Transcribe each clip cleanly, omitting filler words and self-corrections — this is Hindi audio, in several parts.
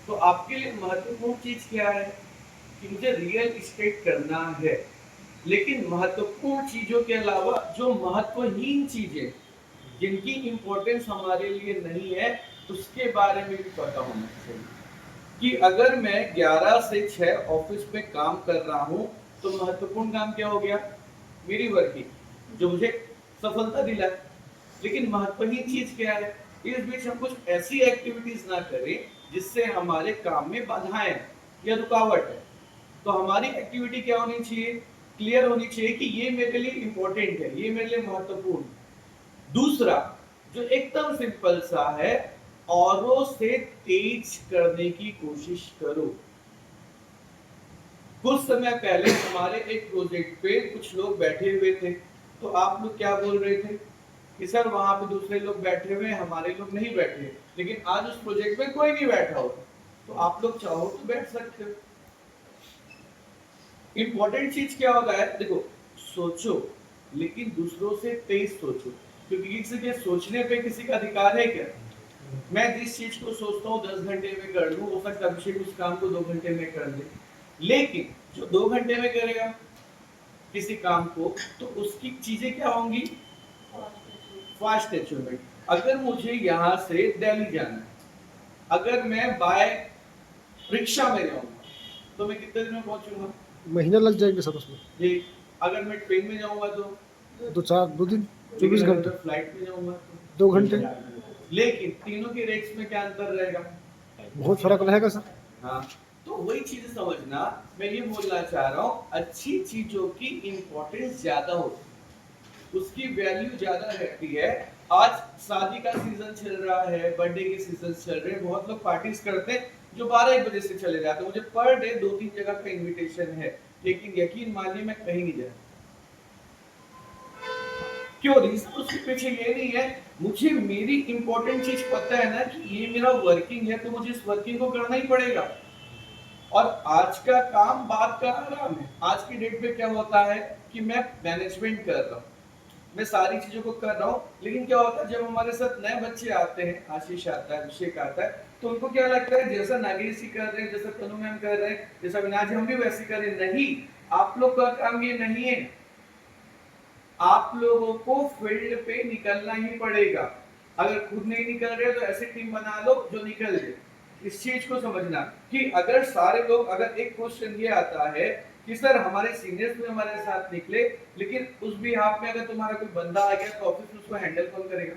तो आपके लिए महत्वपूर्ण चीज क्या है कि मुझे रियल इस्टेट करना है, लेकिन महत्वपूर्ण चीजों के अलावा जो महत्वहीन चीजें जिनकी इंपॉर्टेंस हमारे लिए नहीं है उसके बारे में भी पता होना चाहिए। कि अगर मैं 11 से 6 ऑफिस में काम कर रहा हूं तो महत्वपूर्ण काम क्या हो गया, मेरी वर्किंग जो मुझे सफलता दिलाए। लेकिन महत्वहीन चीज क्या है, इस बीच हम कुछ ऐसी एक्टिविटीज ना करें जिससे हमारे काम में बाधाएं हैं या रुकावट है। तो हमारी एक्टिविटी क्या होनी चाहिए, क्लियर होनी चाहिए कि ये मेरे लिए इंपॉर्टेंट है, ये मेरे लिए महत्वपूर्ण है। दूसरा जो एकदम सिंपल सा है, औरों से तेज करने की कोशिश करो। कुछ समय पहले हमारे एक प्रोजेक्ट पे कुछ लोग बैठे हुए थे, तो आप लोग क्या बोल रहे थे कि सर वहां पे दूसरे लोग बैठे हुए हैं, हमारे लोग नहीं बैठे, लेकिन आज उस प्रोजेक्ट में कोई नहीं बैठा हो, तो आप लोग चाहो तो बैठ सकते हो। इंपॉर्टेंट चीज क्या होता है, देखो सोचो लेकिन दूसरों से तेज सोचो, क्योंकि किसी के सोचने पे किसी का अधिकार है क्या। मैं जिस चीज को सोचता हूँ 10 घंटे में कर लूँ, हो सकता है अभिषेक उस काम को 2 घंटे में कर ले, लेकिन जो 2 घंटे में करेगा किसी काम को तो उसकी चीजें क्या होंगी, फास्ट अचीवमेंट। अगर मुझे यहाँ से दिल्ली जाना है, अगर मैं बाय रिक्शा में जाऊंगा तो मैं कितने दिन में पहुंचूंगा, महीना लग जाएंगे सर उसमें। जी। अगर मैं ट्रेन में जाऊंगा तो, 2 दिन, लेकिन 24 अगर घंटे, मैं फ्लाइट में जाऊंगा तो, 2 घंटे। लेकिन तीनों के रेट्स में क्या अंतर रहेगा। बहुत फर्क रहेगा सर। हाँ, तो वही चीज समझना, मैं ये बोलना चाह रहा हूँ अच्छी चीजों की इंपॉर्टेंस ज्यादा होती है, उसकी वैल्यू ज्यादा रहती है। आज शादी का सीजन चल रहा है, बर्थडे के सीजन चल रहे हैं, बहुत लोग पार्टीज करते हैं जो 12-1 बजे से चले जाते हैं। मुझे पर डे 2-3 जगह का इनविटेशन है, लेकिन यकीन मानिए मैं कहीं नहीं जा, क्यों, रीजन उसके पीछे ये नहीं है, मुझे मेरी इंपॉर्टेंट चीज पता है ना कि ये मेरा वर्किंग है, तो मुझे इस वर्किंग को करना ही पड़ेगा। और आज का काम बाद का आराम है। आज की डेट में क्या होता है कि मैं मैनेजमेंट कर रहा हूँ, मैं सारी चीजों को कर रहा हूँ, लेकिन क्या होता है जब हमारे साथ नए बच्चे आते हैं, आशीष आता है, अभिषेक आता है, तो उनको क्या लगता है जैसा नागेश जी कर रहे हैं, जैसा तनु मैम कर रहे हैं, जैसा विनाश हम भी वैसे कर रहे हैं। नहीं, आप लोग का काम ये नहीं है, आप लोगों को फील्ड पे निकलना ही पड़ेगा। अगर खुद नहीं निकल रहे तो ऐसी टीम बना लो जो निकल जाए। इस चीज को समझना कि अगर सारे लोग, अगर एक क्वेश्चन ये आता है कि सर हमारे सीनियर्स भी हमारे साथ निकले, लेकिन उस भी हाथ में अगर तुम्हारा कोई बंदा आ गया तो ऑफिस में उसको हैंडल कौन करेगा।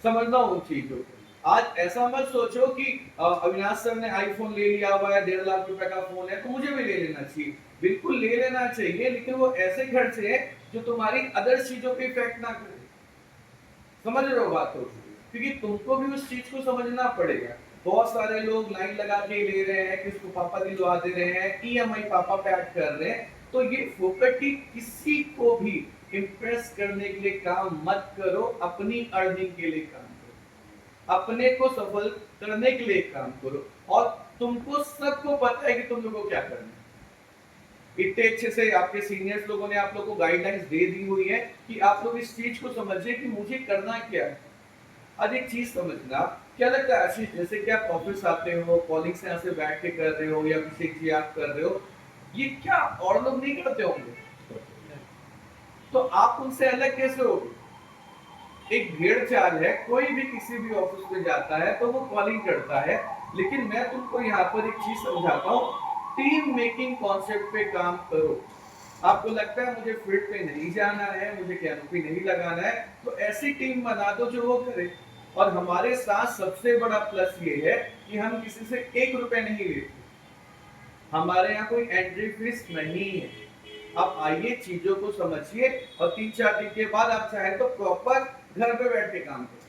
समझना उन चीजों को। आज ऐसा मत सोचो कि अविनाश सर ने आईफोन ले लिया हुआ है, 1.5 लाख रुपए का फोन है, तो मुझे भी ले लेना चाहिए। बिल्कुल ले लेना चाहिए, लेकिन वो ऐसे खर्चे हैं जो तुम्हारी अदर चीजों पे इफेक्ट ना करे। समझ रहे हो बात को, क्योंकि तुमको भी उस चीज को समझना पड़ेगा। बहुत सारे लोग लाइन लगा के ले रहे हैं, किसको पापा दिलवा दे रहे हैं, ईएमआई पापा पे ऐड कर रहे हैं, तो ये फोकटी किसी को भी इम्प्रेस करने के लिए काम मत करो, अपनी अर्निंग के लिए काम करो, अपने को सफल करने के लिए काम करो। और तुमको सबको पता है कि तुम लोगों को क्या करना है, इतने अच्छे से आपके सीनियर्स लोगों ने आप लोगों को गाइडलाइंस दे दी हुई है कि आप लोग इस चीज को समझिए कि मुझे करना क्या है। अब एक चीज समझना, क्या लगता है आशीष, जैसे कि आप ऑफिस आते हो, कॉलिंग से यहाँ से बैठ के कर रहे हो, या अभिषेक जी आप कर रहे हो, ये क्या और लोग नहीं करते होंगे, तो आप उनसे अलग कैसे होगे। एक भेड़ चाल है, कोई भी किसी भी ऑफिस में जाता है तो वो कॉलिंग करता है, लेकिन मैं तुमको यहाँ पर एक चीज समझाता हूँ, टीम मेकिंग कॉन्सेप्ट पे काम करो। आपको लगता है मुझे फील्ड पे नहीं जाना है, मुझे कैनोपी नहीं लगाना है, तो ऐसी टीम बना दो जो वो करे। और हमारे साथ सबसे बड़ा प्लस ये है कि हम किसी से 1 रुपए नहीं लेते, हमारे यहाँ कोई एंट्री फीस नहीं है। आप आइए, चीजों को समझिए, और 3-4 दिन के बाद आप चाहे तो प्रॉपर घर पे बैठ के काम करो।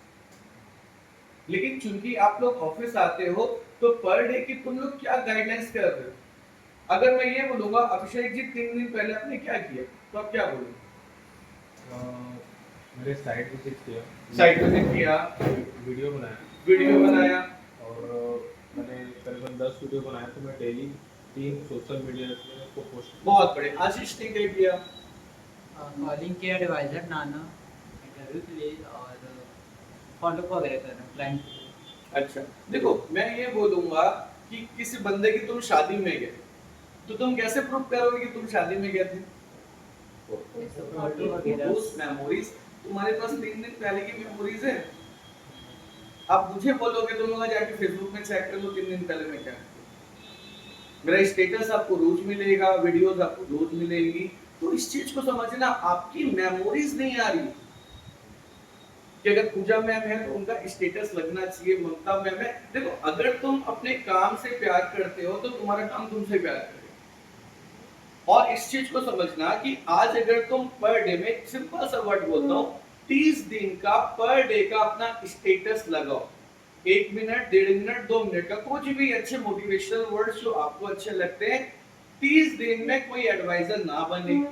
लेकिन चूंकि आप लोग ऑफिस आते हो, तो पर डे की तुम लोग क्या गाइडलाइंस कर रहे हो। अगर मैं ये बोलूंगा अभिषेक जी 3 दिन पहले आपने क्या किया, तो आप क्या बोलोगे। मेरे साइट विजिट किया, साइट विजिट किया, वीडियो बनाया, वीडियो बनाया, और मैंने करीबन 10 वीडियो बनाए, तो मैं डेली 3 सोशल मीडिया में उसको पोस्ट। बहुत बड़े। आशीष ने क्या किया, कॉलिंग किया, एडवाइजर बनाना, इंटरव्यू के लिए, और फॉलो वगैरह करना क्लाइंट। अच्छा, देखो मैं ये बोलूंगा कि किसी बंदे की तुम शादी में गए, तो तुम कैसे प्रूव करोगे कि तुम शादी में गए थे? फोटो वगैरह उस मेमोरीज, तुम्हारे पास 3 दिन पहले की मेमोरीज है। आप मुझे बोलोगे तुम लोग जाके फेसबुक में चेक कर लो 3 दिन पहले में क्या किया। मेरा स्टेटस आपको रोज मिलेगा, वीडियोस आपको रोज मिलेंगी। तो इस चीज को समझना, आपकी मेमोरीज नहीं आ रही कि अगर पूजा मैम है तो उनका स्टेटस लगना चाहिए, ममता मैम है। देखो अगर तुम अपने काम से प्यार करते हो तो तुम्हारा काम तुमसे प्यार करेगा। और इस चीज को समझना कि आज अगर तुम पर डे में, सिंपल सा वर्ड बोलता हूँ, 30 दिन का पर डे का अपना स्टेटस लगाओ। 1 मिनट, 1.5 मिनट, 2 मिनट का, कुछ भी अच्छे मोटिवेशनल वर्ड्स जो आपको अच्छे लगते हैं। 30 दिन में कोई एडवाइजर ना बने,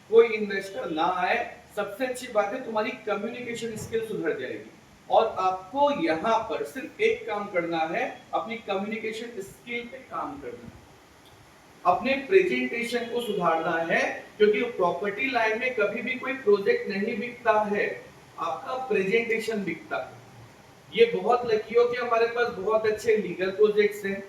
कोई इन्वेस्टर ना आए। सबसे अच्छी बात है तुम्हारी कम्युनिकेशन स्किल सुधर जाएगी। और आपको यहाँ पर सिर्फ एक काम करना है, अपनी कम्युनिकेशन स्किल पे काम करना है, अपने प्रेजेंटेशन को सुधारना है। क्योंकि प्रॉपर्टी लाइन में कभी भी कोई प्रोजेक्ट नहीं बिकता है, आपका प्रेजेंटेशन बिकता है। ये बहुत लकी हो कि हमारे पास बहुत अच्छे लीगल प्रोजेक्ट्स हैं,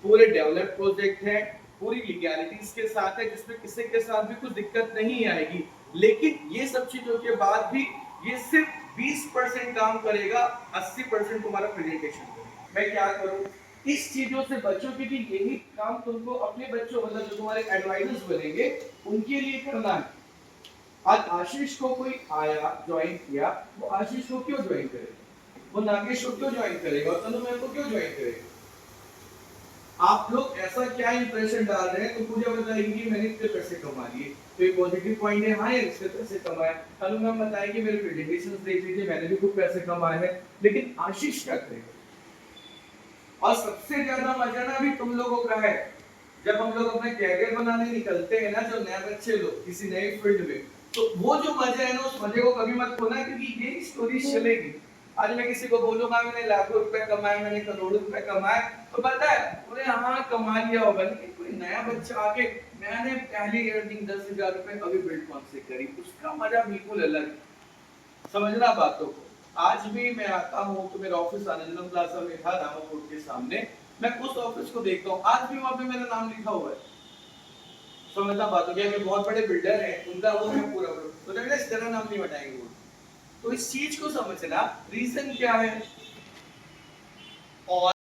पूरे डेवलप प्रोजेक्ट हैं, पूरी लीगैलिटीज के साथ है, जिसमें किसी के साथ भी कुछ दिक्कत नहीं आएगी। लेकिन ये सब चीजों के बाद भी ये सिर्फ 20% काम करेगा, 80% तुम्हारा प्रेजेंटेशन करेगा। मैं क्या करूं? इस चीजों से बचो, क्योंकि यही काम तुमको अपने बच्चों, मतलब जो तुम्हारे एडवाइजर्स बनेंगे, उनके लिए करना है। आज आशीष को कोई आया, ज्वाइन किया, वो आशीष को क्यों ज्वाइन करेगा? वो नागेश को क्यों ज्वाइन करेगा और तनु मैम को क्यों ज्वाइन करेगा? आप लोग ऐसा क्या इंप्रेशन डाल रहे हैं? तो मुझे बताएंगे मैंने इतने पैसे कमा लिए, तो एक पॉजिटिव पॉइंट है, हाँ इससे पैसे कमाए। तनु मैम बताएंगे मेरे प्रेजेंटेशंस देख लीजिए, मैंने भी कुछ पैसे कमाए हैं। लेकिन आशीष क्या करेगा? और सबसे ज्यादा मजा ना अभी तुम लोगों का है, जब हम लोग अपना कैरियर बनाने निकलते हैं ना, जो नए बच्चे लोग किसी नए फील्ड में, तो वो जो मजा है ना, उस मजे को कभी मत खोना, क्योंकि ये स्टोरी चलेगी। आज मैं किसी को बोलूंगा मैंने लाखों रुपए कमाए, मैंने करोड़ों रुपए कमाए, तो पता है बोले हाँ कमा लिया होगा। लेकिन कोई नया बच्चा आके मैंने पहली अर्निंग 10,000 रुपए अभी बिल्ड कौन से करी, उसका मजा बिल्कुल अलग है। समझना बातों को। आज भी मैं आता हूँ तो मेरा ऑफिस आनंदम प्लाजा में था, रामा कोर्ट के सामने। मैं उस ऑफिस को देखता हूँ, आज भी वहां पे मेरा नाम लिखा हुआ है। समझना बातों की, बहुत बड़े बिल्डर हैं, उनका वो है पूरा, तो इस तरह नाम नहीं बताएंगे वो। तो इस चीज को समझना, रीजन क्या है। और